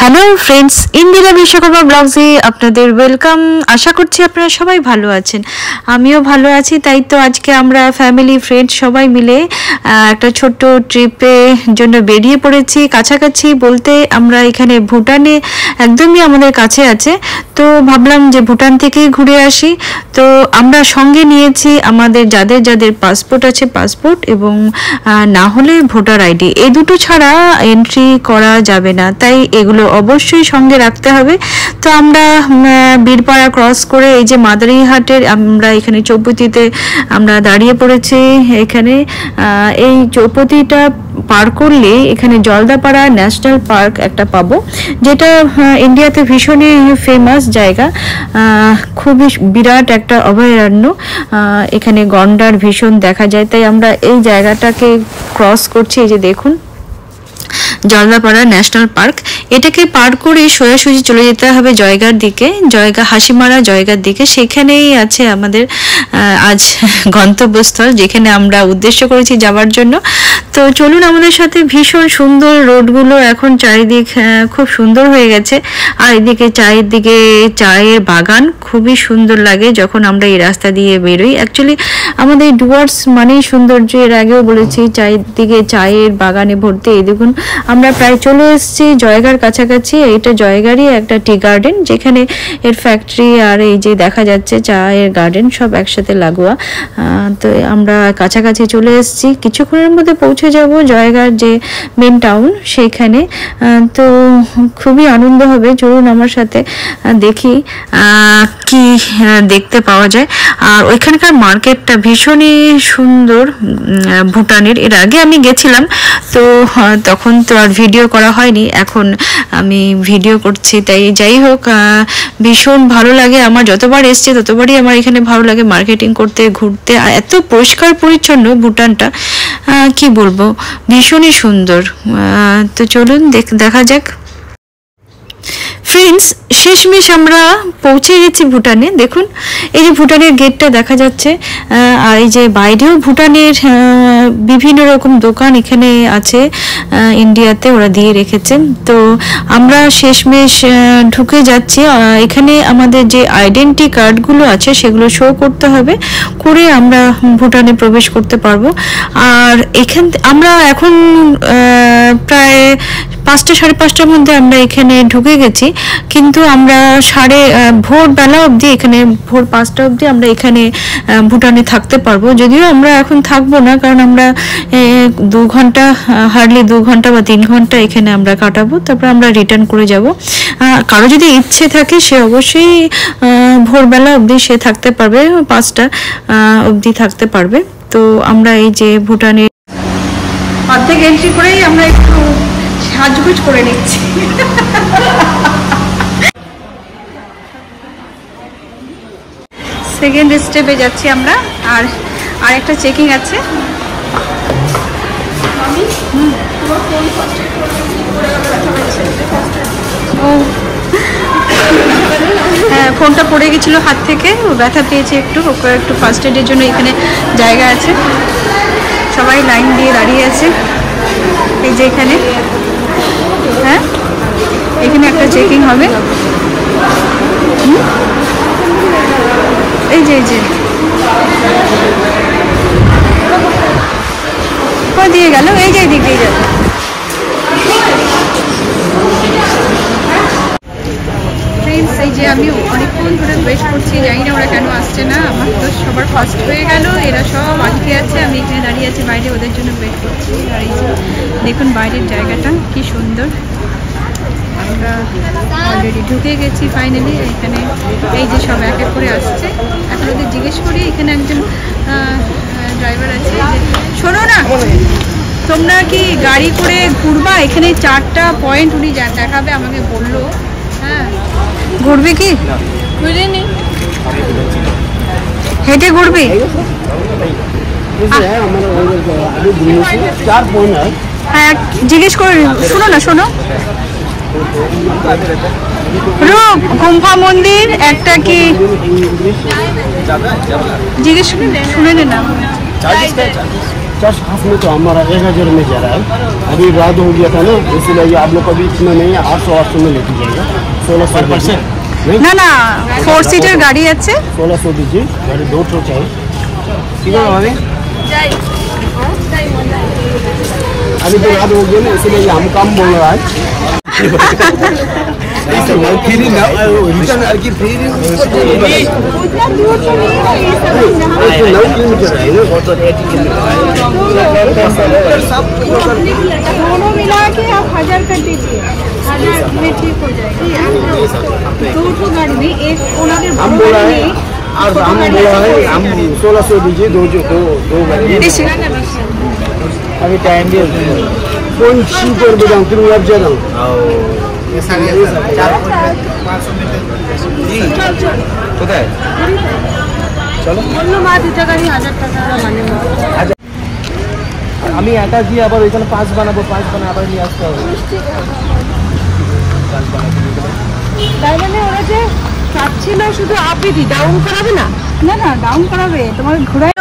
Hello friends, Indira Vishwakarma ব্লগসে আপনাদের welcome. আশা করছি আপনারা সবাই ভালো আছেন, আমিও ভালো আছি। তাই তো আজকে আমরা ফ্যামিলি ফ্রেন্ডস সবাই মিলে একটা ছোট্ট ট্রিপের জন্য বেরিয়ে পড়েছি। কাছাকাছি বলতে আমরা এখানে ভুটানে একদমই আমাদের কাছে আছে, তো ভাবলাম যে ভুটান থেকেই ঘুরে আসি। তো আমরা সঙ্গে নিয়েছি আমাদের যাদের যাদের পাসপোর্ট আছে পাসপোর্ট, এবং না হলে ভোটার আইডি, এই দুটো ছাড়া এন্ট্রি করা যাবে না, তাই এগুলো অবশ্যই সঙ্গে রাখতে হবে। তো আমরা বীরপাড়া ক্রস করে এই যে মাদারিহাটের আমরা এখানে চৌপতিতে আমরা দাঁড়িয়ে পড়েছি। এখানে এই চৌপতিটা পার করলে এখানে জলদাপাড়া ন্যাশনাল পার্ক একটা পাবো, যেটা ইন্ডিয়াতে ভীষণই ফেমাস জায়গা, খুবই বিরাট একটা অভয়ারণ্য। এখানে গন্ডার ভীষণ দেখা যায়, তাই আমরা এই জায়গাটাকে ক্রস করছি। এই যে দেখুন জলদাপাড়া ন্যাশনাল পার্ক, এটাকে পার করে সোজাসুজি চলে যেতে হবে জয়গার দিকে, হাসিমারা জয়গার দিকে। সেখানেই আছে আমাদের আজ গন্তব্যস্থল, যেখানে আমরা উদ্দেশ্য করেছি যাওয়ার জন্য। তো চলুন আমাদের সাথে। ভীষণ সুন্দর রোডগুলো এখন চারিদিক খুব সুন্দর হয়ে গেছে, আর এদিকে চারিদিকে চায়ের বাগান, খুবই সুন্দর লাগে যখন আমরা এই রাস্তা দিয়ে বেরোই। অ্যাকচুয়ালি আমাদের ডুয়ার্স মানেই সৌন্দর্য, এর আগেও বলেছি, চারিদিকে চায়ের বাগানে ভর্তি। এই দেখুন আমরা প্রায় চলে এসেছি জয়গার কাছাকাছি। এইটা জয়গারই একটা টি গার্ডেন, যেখানে এর ফ্যাক্টরি আর এই যে দেখা যাচ্ছে চায়ের গার্ডেন সব একসাথে লাগোয়া। তো আমরা কাছাকাছি চলে এসেছি, কিছুক্ষণের মধ্যে পৌঁছে যাব জয়গার যে মেন টাউন সেইখানে। তো খুবই আনন্দ হবে, চলুন আমার সাথে দেখি কি দেখতে পাওয়া যায়। আর ওইখানকার মার্কেটটা ভীষণই সুন্দর ভুটানের। এর আগে আমি গেছিলাম, তো তখন তো আর ভিডিও করা হয়নি, এখন আমি ভিডিও করছি। তাই যাই হোক, ভীষণ ভালো লাগে আমার, যতবার এসছি ততবারই আমার এখানে ভালো লাগে মার্কেটিং করতে, ঘুরতে। এত পরিষ্কার পরিচ্ছন্ন ভুটানটা, কি বলবো, ভীষণই সুন্দর। তো চলুন দেখা যাক। ফ্রেন্ডস, শেষমেশ আমরা পৌঁছে গেছি ভুটানে। দেখুন এই যে ভুটানের গেটটা দেখা যাচ্ছে, আর এই যে বাইরেও ভুটানের বিভিন্ন রকম দোকান এখানে আছে, ইন্ডিয়াতে ওরা দিয়ে রেখেছেন। তো আমরা শেষমেশ ঢুকে যাচ্ছি। এখানে আমাদের যে আইডেন্টি কার্ডগুলো আছে সেগুলো শো করতে হবে, করে আমরা ভুটানে প্রবেশ করতে পারবো। আর আমরা এখন প্রায় 5টা সাড়ে 5টার মধ্যে আমরা এখানে ঢুকে গেছি, কিন্তু আমরা ভোরবেলা অবধি, এখানে ভোর 5টা অবধি আমরা এখানে ভুটানে থাকতে পারবো। যদিও আমরা এখন থাকবো না, কারণ আমরা 2 ঘন্টা, হার্ডলি 2 ঘন্টা বা 3 ঘন্টা এখানে আমরা কাটাবো, তারপর আমরা রিটার্ন করে যাব। কারো যদি ইচ্ছে থাকে সে অবশ্যই ভোরবেলা অবধি সে থাকতে পারবে, 5টা অবধি থাকতে পারবে। তো আমরা এই যে ভুটানে অর্ধেক এন্ট্রি করেই আমরা একটু সাজগুজ করে নিচ্ছি। সেকেন্ড স্টেপে যাচ্ছি আমরা, আর একটা চেকিং আছে। হ্যাঁ, ফোনটা পড়ে গেছিল হাত থেকে, ও ব্যথা পেয়েছে একটু, ওকে একটু ফার্স্ট এডের জন্য এখানে জায়গা আছে। সবাই লাইন দিয়ে দাঁড়িয়ে আছে এই যে এখানে। হ্যাঁ, এখানে একটা চেকিং হবে। এই যে দিয়ে গেল, এই যে দিক দিয়ে যাবে। এই যে আমি অনেকক্ষণ ধরে ওয়েট করছি, জানি না ওরা কেন আসছে না। আমার তো সবার ফার্স্ট হয়ে গেল, এরা সব আটকে আছে, আমি এখানে দাঁড়িয়ে আছি বাইরে, ওদের জন্য ওয়েট করছি। আর এই যে দেখুন বাইরের জায়গাটা কি সুন্দর। আমরা অলরেডি ঢুকে গেছি ফাইনালি এখানে। এই যে সব এক এক করে আসছে, এখন ওদের জিজ্ঞেস করি। এখানে একজন ড্রাইভার আছে। শোনো না, তোমরা কি গাড়ি করে ঘুরবা? এখানে 4টা পয়েন্ট উনি দেখাবে আমাকে বললো। হ্যাঁ, ঘুরবি কি? ঘুরিনি, হেঁটে ঘুরবি? হ্যাঁ, জিজ্ঞেস করে শোনো না, শোনো। রূপ গুম্ফা মন্দির একটা কি জিজ্ঞেস শুনে নে না। जस्ट हाफ में तो हमारा 1000 में जा रहा है। अभी रात हो गया था ना, इसलिए आप लोग को भी इतना नहीं 800 में लेके जाएगा। 1600 না না 4 সিটার গাড়ি আছে 1600 दीजिए। गाड़ी 2 ठो चाहिए, ठीक है भाभी? अभी तो रात हो गया ना, इसलिए हम कम बोल रहा है। दोनों मिला के आप 1000 कर दीजिए, 1000 में ठीक हो जाएगी। 2 गाड़ी नहीं, एक हम बोला है और हम बोला है हम 1600 दीजिए। दो गाड़ी अभी टाइम भी कौन सी कर दे रहा हूँ, फिर आप जा रहा हूँ। চলো বললো মা 2 টাকা নিয়ে 1000 টাকা মানে আমি একা গিয়ে আবার ওইখানে 5 বানাবো, 5 বানা আবার নিয়ে আসতে হবে। তাই মানে ওরা যে চাচ্ছিল শুধু আপনি ডাউন করাবে না, না না ডাউন করাবে, তোমার ঘুরাই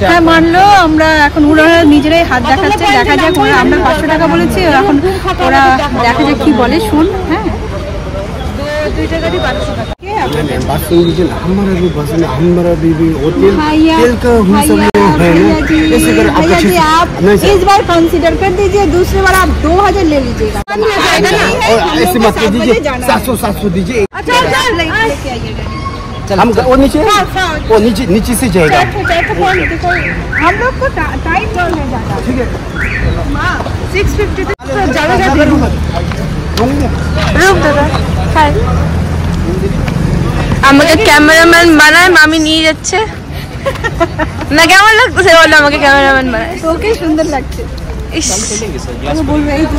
হ্যাঁ মানলো। আমরা এখন ওরা নিজেরাই হাত দেখাচ্ছে, দেখা যাক। ওরা আমরা 500 টাকা বলেছি, এখন ওরা দেখা যাক কি বলে, শুন। হ্যাঁ 2 টাকা দিয়ে 1200 টাকা बात सुन लीजिए ना, हमारा भी होटल तेल का हम सब लोग है ना, ऐसे कर आप इस बार कंसीडर कर दीजिए, दूसरी बार आप 2000 ले लीजिएगा। और ऐसे मत कर दीजिए, 700 दीजिए। अच्छा लेके आइएगा। हम वो नीचे से जाएगा। हम लोग को टाइम कौन है ज़्यादा, ठीक है 650 ज़्यादा রূপ দাদা হাই আমাকে ক্যামেরাম্যান বানায়, মামি নিয়ে যাচ্ছে না। কেমন লাগতেছে বলো আমাকে ক্যামেরাম্যান বানায়? ওকে সুন্দর লাগছে। ইস আমি বলবো এই তো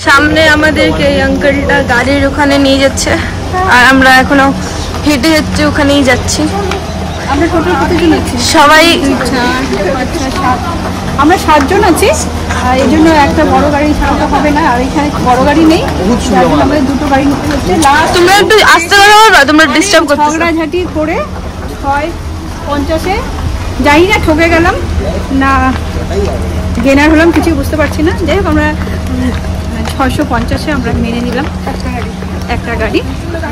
সামনে আমাদেরকে এই আঙ্কেলটা গাড়ির ওখানে নিয়ে যাচ্ছে, আর আমরা এখনো হেঁটে যাচ্ছি, ওখানেই যাচ্ছি। আমরা টোটাল কতজন আছি? সবাই 7 আমরা 7 জন আছি। আর এই জন্য একটা বড় গাড়ি ছাড়া তো হবে না, আর এখানে বড় গাড়ি নেই, যার জন্য আমাদের 2টো গাড়ি নিতে হচ্ছে। লাস্ট তোমরা একটু আসতে পারো না, তোমরা ডিস্টার্ব করছো। ঝগড়াঝাটি করে 650-এ জানি না ঠকে গেলাম না গেনার হলাম, কিছু বুঝতে পারছি না। যাই হোক আমরা 650-এ আমরা মেনে নিলাম একটা গাড়ি।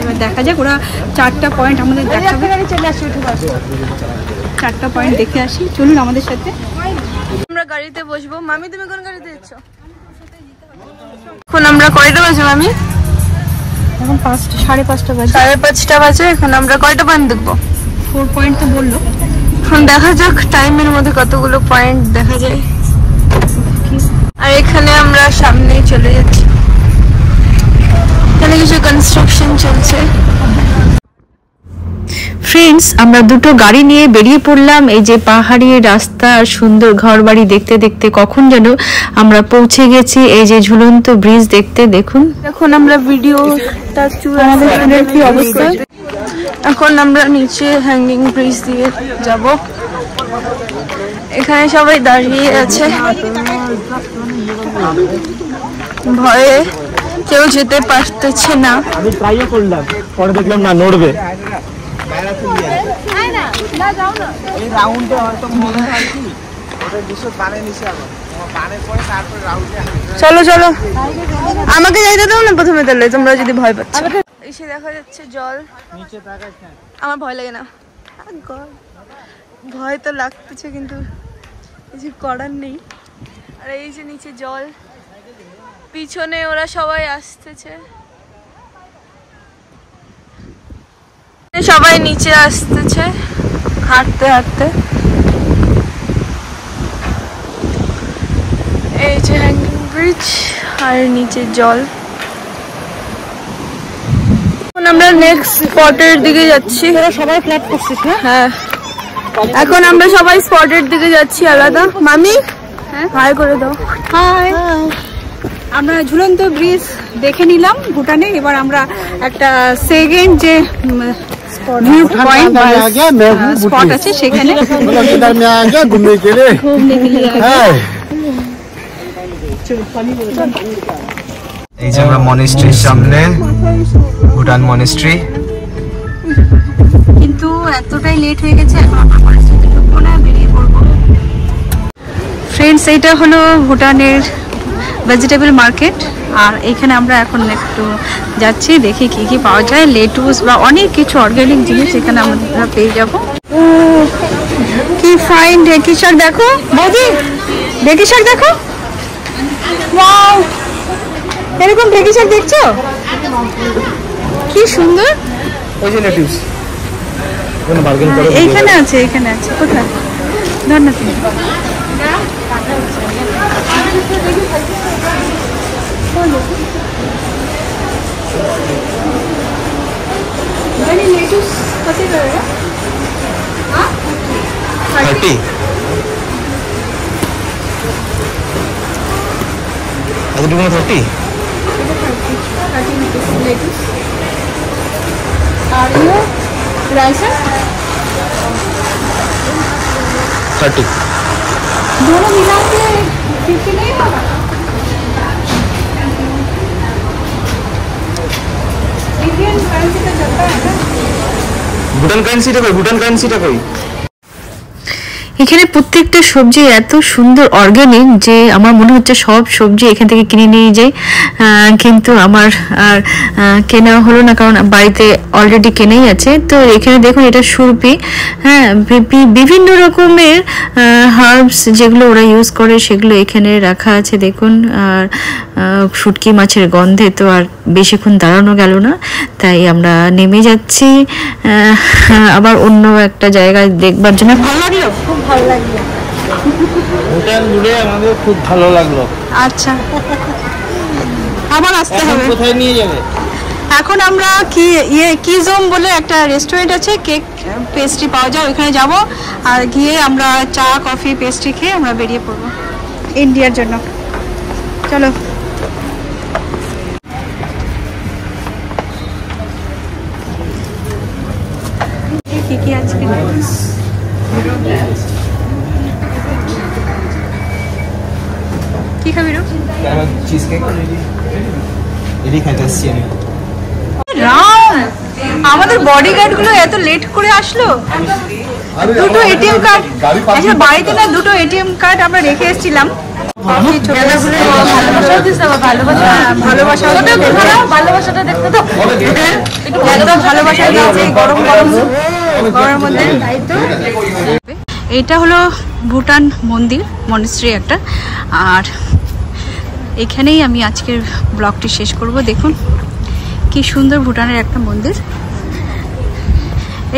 এবার দেখা যাক, ওরা 4টা পয়েন্ট আমাদের দেখাবে। 4টা পয়েন্ট দেখে আসি, চলুন আমাদের সাথে। আমরা গাড়িতে বসবো। মামি তুমি কোন গাড়িতে যাচ্ছ? এখন আমরা কয়টা বাজে মামি? এখন 5:30 বাজে। 5:30 বাজে। এখন আমরা কয়টা পয়েন্ট দেখবো? 4 পয়েন্ট তো বললো। এখন দেখা যাক টাইমের মধ্যে কতগুলো পয়েন্ট দেখা যায়। আর এখানে আমরা সামনেই চলে যাচ্ছি, এখানে কিছু কনস্ট্রাকশন চলছে। ফ্রেন্ডস, আমরা 2টো গাড়ি নিয়ে বেরিয়ে পড়লাম। এই যে পাহাড়ি রাস্তা আর সুন্দর ঘরবাড়ি দেখতে দেখতে কখন যেন আমরা পৌঁছে গেছি এই যে ঝুলন্ত ব্রিজ দেখতে। দেখুন এখন আমরা ভিডিওটা আমাদের কি অবস্থা। এখন আমরা নিচে হ্যাঙ্গিং ব্রিজ দিয়ে যাব। এখানে সবাই দাঁড়িয়ে আছে, ভয়ে কেউ যেতে পারতেছে না। আমি ট্রাই করলাম, পরে দেখলাম না নড়বে। চলো চলো, আমাকে যাইতে দাও না প্রথমে, তাহলে তোমরা যদি ভয় পাচ্ছ। এসে দেখা যাচ্ছে জল, আমার ভয় লাগে না। ভয় তো লাগতেছে কিন্তু কিছু করার নেই। আর এই যে নিচে জল, পিছনে ওরা সবাই আসতেছে, সবাই নিচে আসতেছে হাঁটতে হাঁটতে। এই যে হ্যাঙ্গিং ব্রিজ আর নিচে জল। এখন আমরা নেক্সট স্পটের দিকে যাচ্ছি। সবাই ফ্ল্যাট করছিস না? হ্যাঁ, এখন আমরা সবাই স্পটের দিকে যাচ্ছি আলাদা। মামি হাই করে দাও। হাই। আমরা ঝুলন্ত ব্রিজ দেখে নিলাম ভুটানে। এবার আমরা একটা সেকেন্ড যে ভিউ পয়েন্ট স্পট আছে সেখানে घूमने के लिए এই যে আমরা মনেস্ট্রির সামনে, ভুটান মনেস্ট্রি। কিন্তু এতটাই লেট হয়ে গেছে, এখন আমরা মনেস্ট্রিতে ঢুকবো না, বেরিয়ে পড়বো। ফ্রেন্ডস, এইটা হলো ভুটানের ভেজিটেবল মার্কেট, আর এখানে আমরা এখন একটু যাচ্ছি, দেখি কি কি পাওয়া যায়। লেটুস বা অনেক কিছু অর্গানিক জিনিস এখানে আমরা পেয়ে যাবো। কি ফাইন ঢেকি শাক, দেখো বৌদি, ঢেকি শাক দেখো, ওয়াও, এরকম ঢেকি শাক দেখছো কি সুন্দর। ওই যে লেটুস এইখানে আছে, এইখানে আছে, কোথায় ধর না তুমি। লেটুস কত করে? 30। কতটুকু 30? লেটুস আর ইয়ে রাইস 30। दोनों मिला के 50 नहीं होगा? इंडियन करेंसी का चलता है ना? ভুটান কারেন্সিটা কই? ভুটান কারেন্সিটা কই? এখানে প্রত্যেকটা সবজি এত সুন্দর অর্গানিক যে আমার মনে হচ্ছে সব সবজি এখান থেকে কিনে নিয়ে যাই, কিন্তু আমার আর কেনা হলো না, কারণ বাড়িতে অলরেডি কেনাই আছে। তো এখানে দেখুন, এটা সুরপি, হ্যাঁ, বিভিন্ন রকমের হার্বস যেগুলো ওরা ইউজ করে সেগুলো এখানে রাখা আছে দেখুন। আর শুটকি মাছের গন্ধে তো আর বেশিক্ষণ দাঁড়ানো গেল না, তাই আমরা নেমে যাচ্ছি আবার অন্য একটা জায়গায় দেখবার জন্য। ভালো লাগলো, খুব ভালো লাগলো, ভুটান ঘুরে আমাদের খুব ভালো লাগলো। আচ্ছা, আবার আসতে হবে। কোথায় নিয়ে যাবে? এখন আমরা কিজোম বলে একটা রেস্টুরেন্ট আছে, কেক পেস্ট্রি পাওয়া যায়, ওইখানে যাব, আর গিয়ে আমরা চা কফি পেস্ট্রি খেয়ে আমরা বেরিয়ে পড়বো ইন্ডিয়ার জন্য। চলো। কি কি আজকে কি খাবি রে? চিজ কেক এডি খাইতে আসছি আমি। রাম, আমাদের বডিগার্ড গুলো এত লেট করে আসলো। দুটো এটিএম কার্ড, আচ্ছা বাড়িতে না দুটো এটিএম কার্ড আমরা রেখে এসেছিলাম। ভালোবাসাটা দেখতে তো একদম ভালোবাসা দিয়েছে গরম গরম গরমের মধ্যে। এটা হলো ভুটান মন্দির, মনেস্ট্রি একটা, আর এখানেই আমি আজকের ব্লগটি শেষ করব। দেখুন কি সুন্দর ভুটানের একটা মন্দির।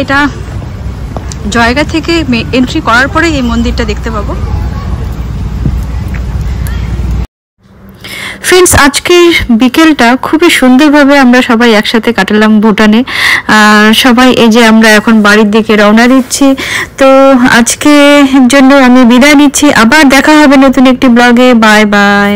এটা জায়গা থেকে এন্ট্রি করার পরে এই মন্দিরটা দেখতে পাবো। ফ্রেন্ডস, আজকের বিকেলটা খুবই সুন্দরভাবে আমরা সবাই একসাথে কাটালাম ভুটানে। সবাই এই যে আমরা এখন বাড়ির দিকে রওনা দিচ্ছি। তো আজকের জন্য আমি বিদায় নিচ্ছি, আবার দেখা হবে নতুন একটি ব্লগে। Bye bye.